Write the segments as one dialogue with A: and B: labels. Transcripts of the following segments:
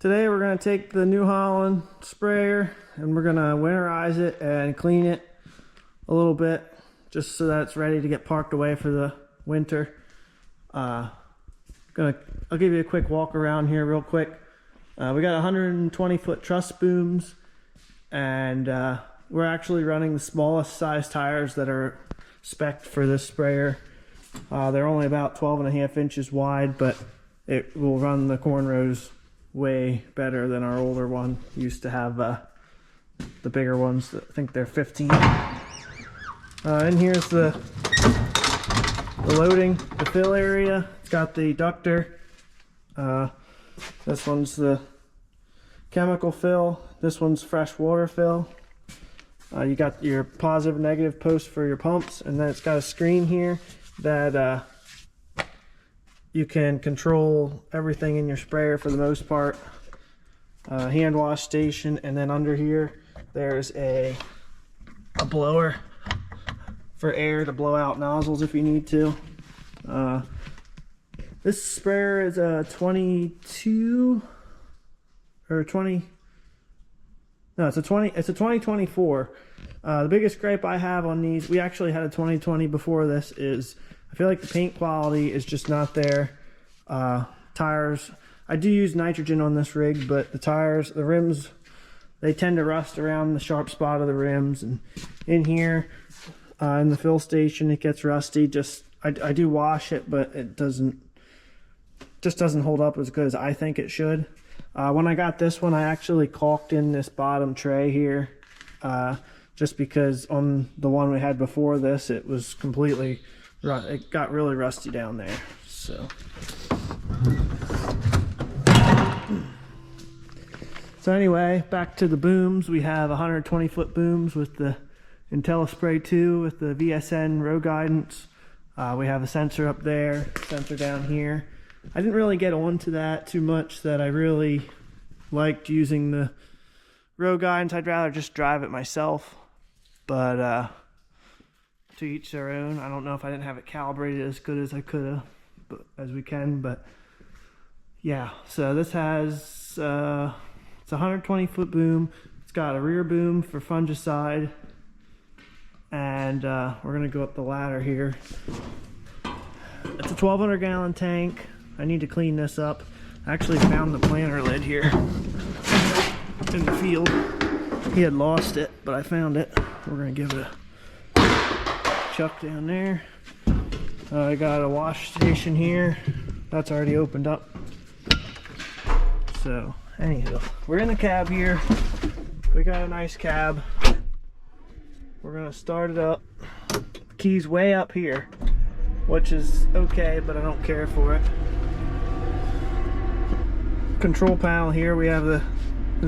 A: Today we're going to take the New Holland sprayer and we're going to winterize it and clean it a little bit just so that it's ready to get parked away for the winter. I'll give you a quick walk around here real quick. We got 120-foot truss booms, and we're actually running the smallest size tires that are spec'd for this sprayer. They're only about 12.5 inches wide, but it will run the corn rows way better than our older one. Used to have the bigger ones. I think they're 15. And here's the loading, the fill area. It's got the ductor. This one's the chemical fill. This one's fresh water fill. You got your positive and negative post for your pumps, and then it's got a screen here that you can control everything in your sprayer for the most part. Hand wash station, and then under here there's a blower for air to blow out nozzles if you need to. This sprayer is a 22 or 20. No, it's a 2024. The biggest gripe I have on these, we actually had a 2020 before this, is I feel like the paint quality is just not there. Tires, I do use nitrogen on this rig, but the tires, the rims, they tend to rust around the sharp spot of the rims, and in here in the fill station it gets rusty. I do wash it, but it doesn't hold up as good as I think it should. When I got this one, I actually caulked in this bottom tray here, just because on the one we had before this, it was completely, it got really rusty down there. So anyway, back to the booms. We have 120-foot booms with the Sp310 with the VSN row guidance. We have a sensor up there, sensor down here. I didn't really get onto that too much, that I really liked using the row guidance. I'd rather just drive it myself, but to each their own. I don't know if I didn't have it calibrated as good as I could have, but as we can. But yeah, so this has it's a 120-foot boom. It's got a rear boom for fungicide, and we're gonna go up the ladder here. It's a 1,200-gallon tank. I need to clean this up. I actually found the planter lid here in the field. He had lost it, but I found it. We're gonna give it a chuck down there. I got a wash station here. That's already opened up. So, anywho, we're in the cab here. We got a nice cab. We're gonna start it up. Key's way up here, which is okay, but I don't care for it. Control panel here, we have the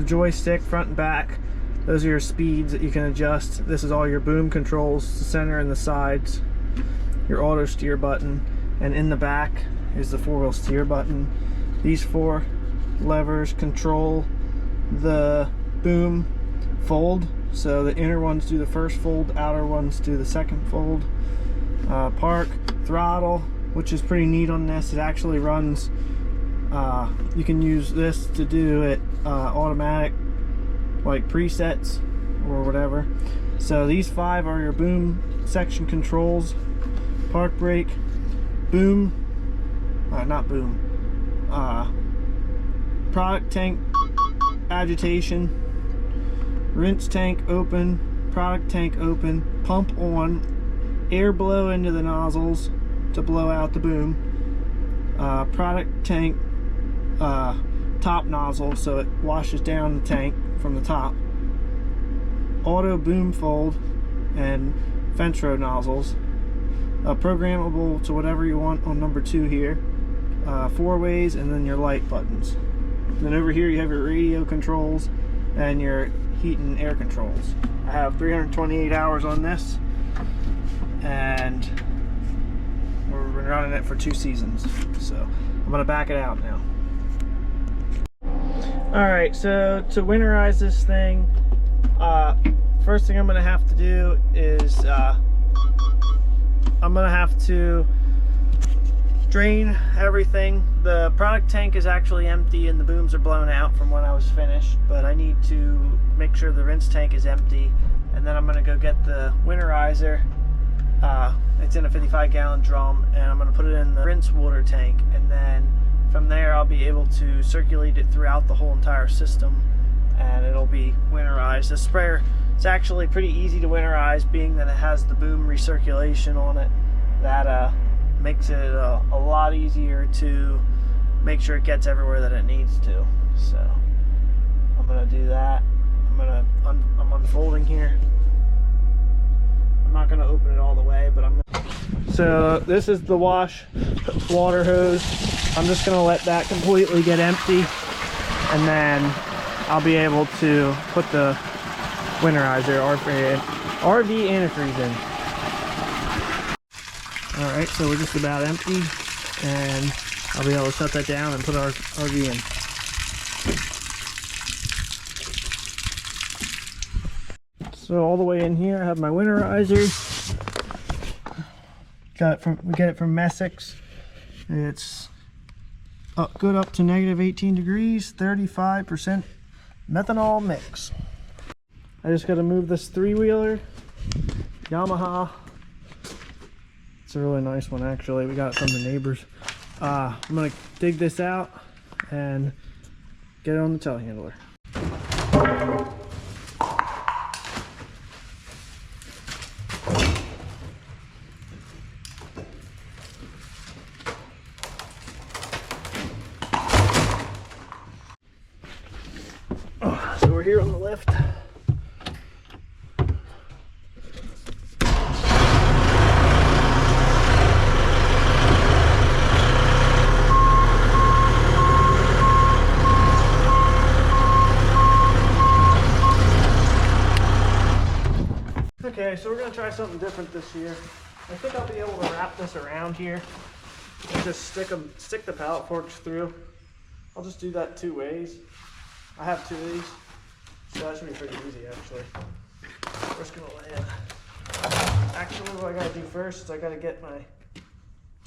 A: joystick front and back. Those are your speeds that you can adjust. This is all your boom controls, the center and the sides, your auto steer button, and in the back is the 4-wheel steer button. These 4 levers control the boom fold, so the inner ones do the first fold, outer ones do the second fold. Park, throttle, which is pretty neat on this. It actually runs, you can use this to do it automatic, like presets or whatever. So these 5 are your boom section controls. Park brake, boom, not boom, product tank agitation, rinse tank open, product tank open, pump on, air blow into the nozzles to blow out the boom, product tank top nozzle so it washes down the tank from the top, auto boom fold, and fence row nozzles. Programmable to whatever you want on number 2 here. 4 ways, and then your light buttons. And then over here you have your radio controls and your heat and air controls. I have 328 hours on this, and we're running it for 2 seasons. So I'm gonna back it out now. Alright, so to winterize this thing, first thing I'm gonna have to do is I'm gonna have to drain everything. The product tank is actually empty and the booms are blown out from when I was finished, but I need to make sure the rinse tank is empty, and then I'm going to go get the winterizer. It's in a 55-gallon drum, and I'm going to put it in the rinse water tank, and then from there I'll be able to circulate it throughout the whole entire system, and it'll be winterized. The sprayer is actually pretty easy to winterize, being that it has the boom recirculation on it. That makes it a lot easier to make sure it gets everywhere that it needs to. So I'm gonna do that. I'm unfolding here. I'm not gonna open it all the way, but so this is the wash water hose. I'm just gonna let that completely get empty, and then I'll be able to put the winterizer RV antifreeze in. Alright, so we're just about empty, and I'll be able to shut that down and put our RV in. So all the way in here I have my winterizer. We get it from Messick's. It's good up to -18 degrees, 35% methanol mix. I just got to move this 3-wheeler Yamaha. It's a really nice one, actually. We got it from the neighbors. I'm gonna dig this out and get it on the telehandler. So we're here on the lift. Okay, so we're going to try something different this year. I think I'll be able to wrap this around here and just stick the pallet forks through. I'll just do that 2 ways. I have 2 of these, so that should be pretty easy actually. We're just going to lay it. Actually, what I got to do first is I got to get my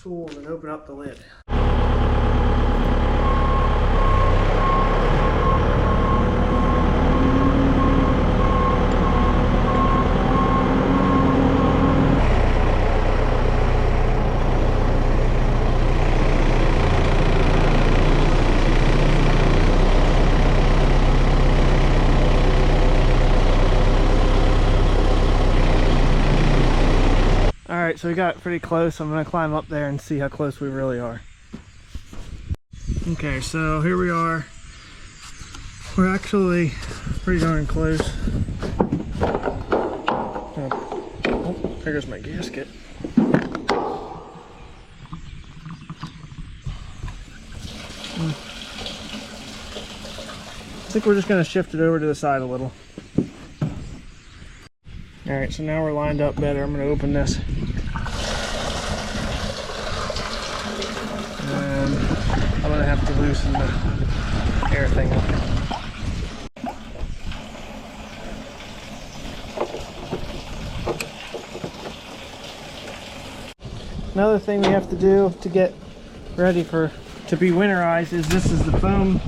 A: tools and open up the lid. Alright, so we got pretty close. I'm going to climb up there and see how close we really are. Okay, so here we are. We're actually pretty darn close. Oh, there goes my gasket. I think we're just going to shift it over to the side a little. Alright, so now we're lined up better. I'm going to open this. And I'm going to have to loosen the air thing up. Another thing we have to do to get ready to be winterized is this is the foam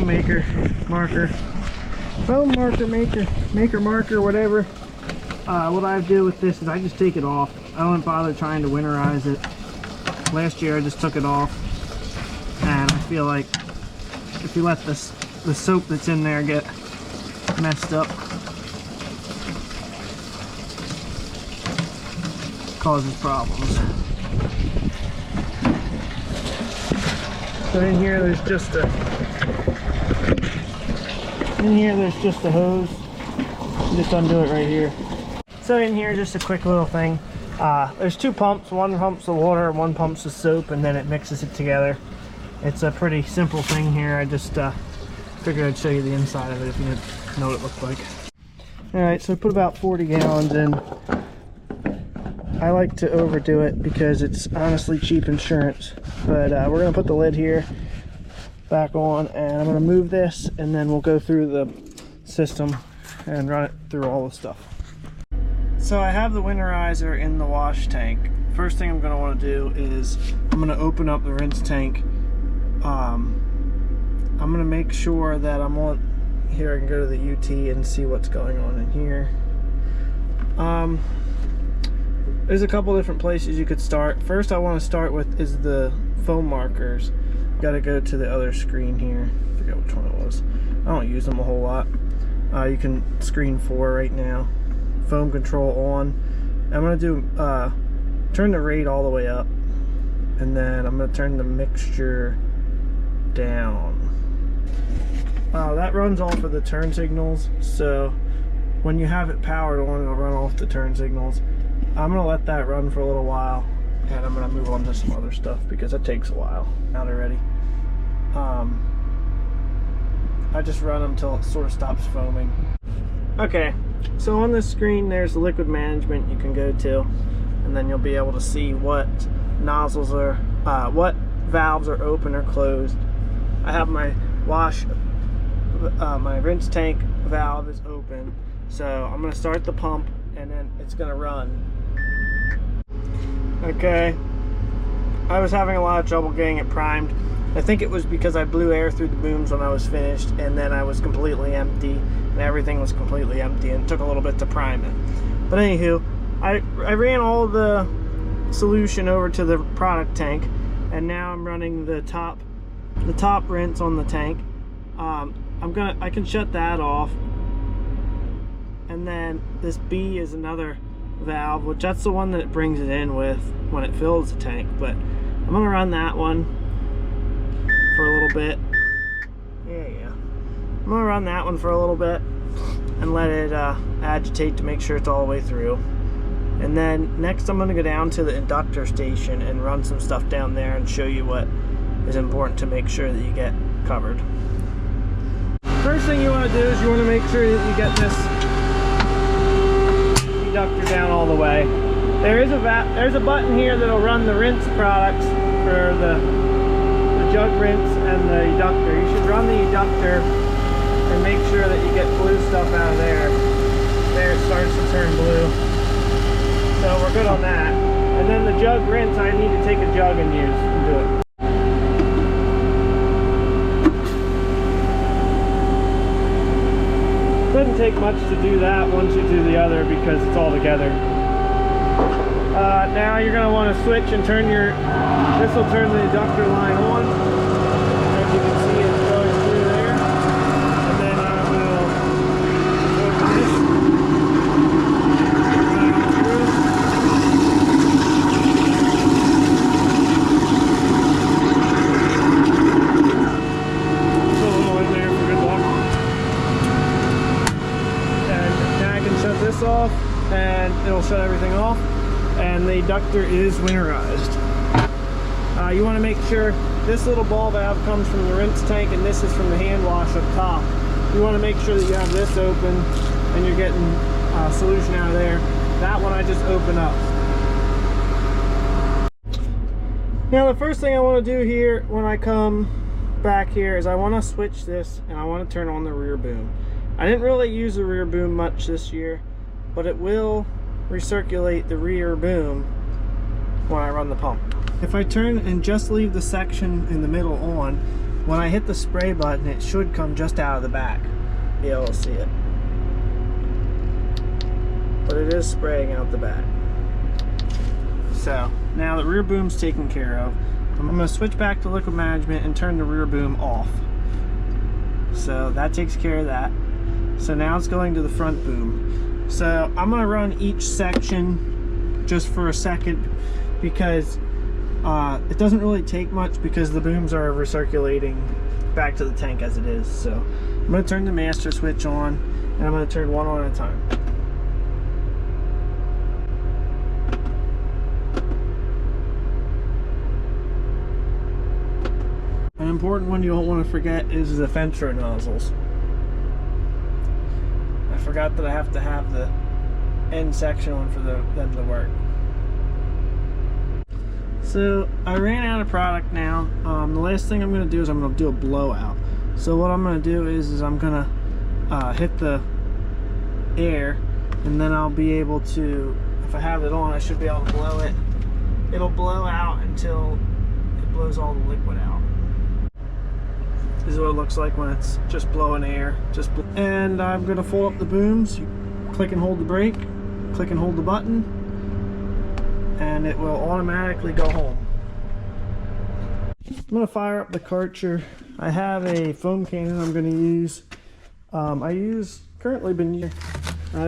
A: maker marker. Foam marker marker, whatever. What I do with this is I just take it off. I don't bother trying to winterize it. Last year I just took it off, and I feel like if you let the soap that's in there get messed up, it causes problems. So in here there's just a hose. You just undo it right here. So in here, just a quick little thing. There's 2 pumps. One pumps the water, one pumps the soap, and then it mixes it together. It's a pretty simple thing here. I just figured I'd show you the inside of it if you didn't know what it looked like. Alright, so I put about 40 gallons in. I like to overdo it because it's honestly cheap insurance. But we're going to put the lid here back on, and I'm going to move this, and then we'll go through the system and run it through all the stuff. So I have the winterizer in the wash tank. First thing I'm going to want to do is I'm gonna open up the rinse tank. I'm gonna make sure that I'm on here. I can go to the UT and see what's going on in here. There's a couple different places you could start. First I want to start with is the foam markers. Gotta go to the other screen here. I forget which one it was. I don't use them a whole lot. You can screen 4 right now. Foam control on. I'm gonna do turn the rate all the way up, and then I'm gonna turn the mixture down. That runs off of the turn signals, so when you have it powered on, it'll run off the turn signals. I'm gonna let that run for a little while, and I'm gonna move on to some other stuff because it takes a while out already. I just run them until it sort of stops foaming. Okay, so on this screen there's the liquid management you can go to, and then you'll be able to see what nozzles are, what valves are open or closed. I have my my rinse tank valve is open, so I'm gonna start the pump and then it's gonna run. Okay, I was having a lot of trouble getting it primed. I think it was because I blew air through the booms when I was finished, and then I was completely empty, and everything was completely empty, and it took a little bit to prime it. But anywho, I ran all the solution over to the product tank, and now I'm running the top rinse on the tank. I can shut that off, and then this B is another valve, which that's the one that it brings it in with when it fills the tank. But I'm gonna run that one for a little bit. Yeah. I'm gonna run that one for a little bit and let it agitate to make sure it's all the way through. And then next I'm gonna go down to the inductor station and run some stuff down there and show you what is important to make sure that you get covered. First thing you want to do is you want to make sure that you get this inductor down all the way. There's a button here that'll run the rinse products for the jug rinse and the eductor. You should run the eductor and make sure that you get blue stuff out of there. There it starts to turn blue. So we're good on that. And then the jug rinse, I need to take a jug and use and do it. Doesn't take much to do that once you do the other because it's all together. Now you're going to want to switch and turn this will turn the eductor line on. As you can see, it's going through there. And then I will open this. Put a little in there for good luck. And now I can shut this off, and it'll shut everything off. And the eductor is winterized. You want to make sure this little ball valve comes from the rinse tank and this is from the hand wash up top. You want to make sure that you have this open and you're getting solution out of there. That one I just open up. Now the first thing I want to do here when I come back here is I want to switch this and I want to turn on the rear boom. I didn't really use the rear boom much this year, but it will recirculate the rear boom when I run the pump. If I turn and just leave the section in the middle on, when I hit the spray button it should come just out of the back. Be able to see it. But it is spraying out the back. So now the rear boom's taken care of. I'm going to switch back to liquid management and turn the rear boom off. So that takes care of that. So now it's going to the front boom. So I'm going to run each section just for a second because it doesn't really take much because the booms are recirculating back to the tank as it is. So I'm going to turn the master switch on and I'm going to turn one on at a time. An important one you don't want to forget is the fence row nozzles. I forgot that I have to have the end section on for them to work. So I ran out of product now. The last thing I'm going to do is I'm going to do a blowout. So what I'm going to do is I'm going to hit the air, and then I'll be able to, if I have it on, I should be able to blow it. It'll blow out until blows all the liquid out. This is what it looks like when it's just blowing air. And I'm going to fold up the booms. You click and hold the brake, click and hold the button, and it will automatically go home. I'm going to fire up the Karcher. I have a foam cannon I'm going to use. I've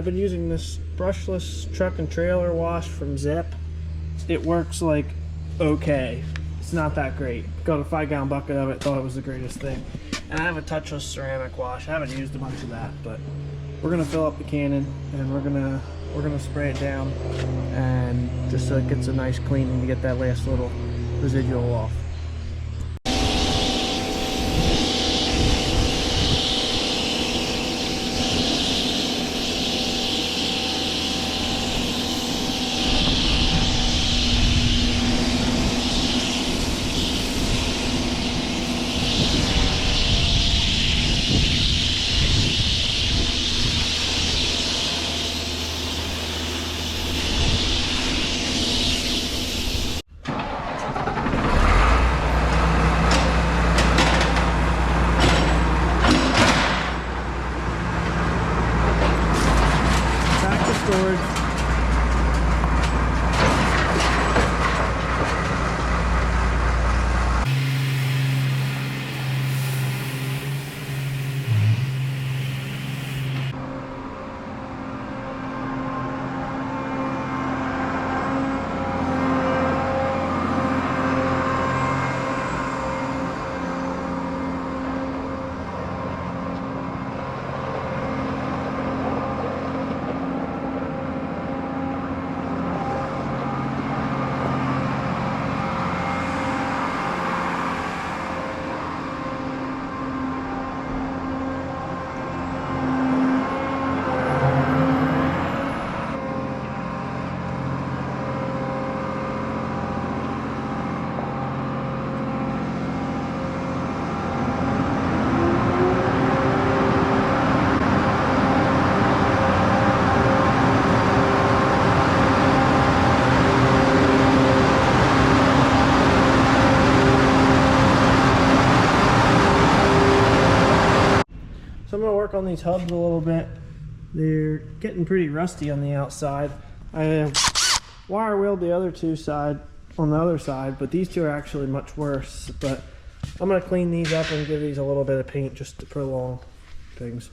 A: been using this brushless truck and trailer wash from Zip. It works like okay. It's not that great. Got a 5-gallon bucket of it, thought it was the greatest thing. And I have a touchless ceramic wash. I haven't used a bunch of that, but we're gonna fill up the cannon and we're gonna spray it down, and just so it gets a nice cleaning to get that last little residual off. Storage. So I'm going to work on these hubs a little bit. They're getting pretty rusty on the outside. I wire wheeled the other two on the other side, but these two are actually much worse. But I'm going to clean these up and give these a little bit of paint just to prolong things.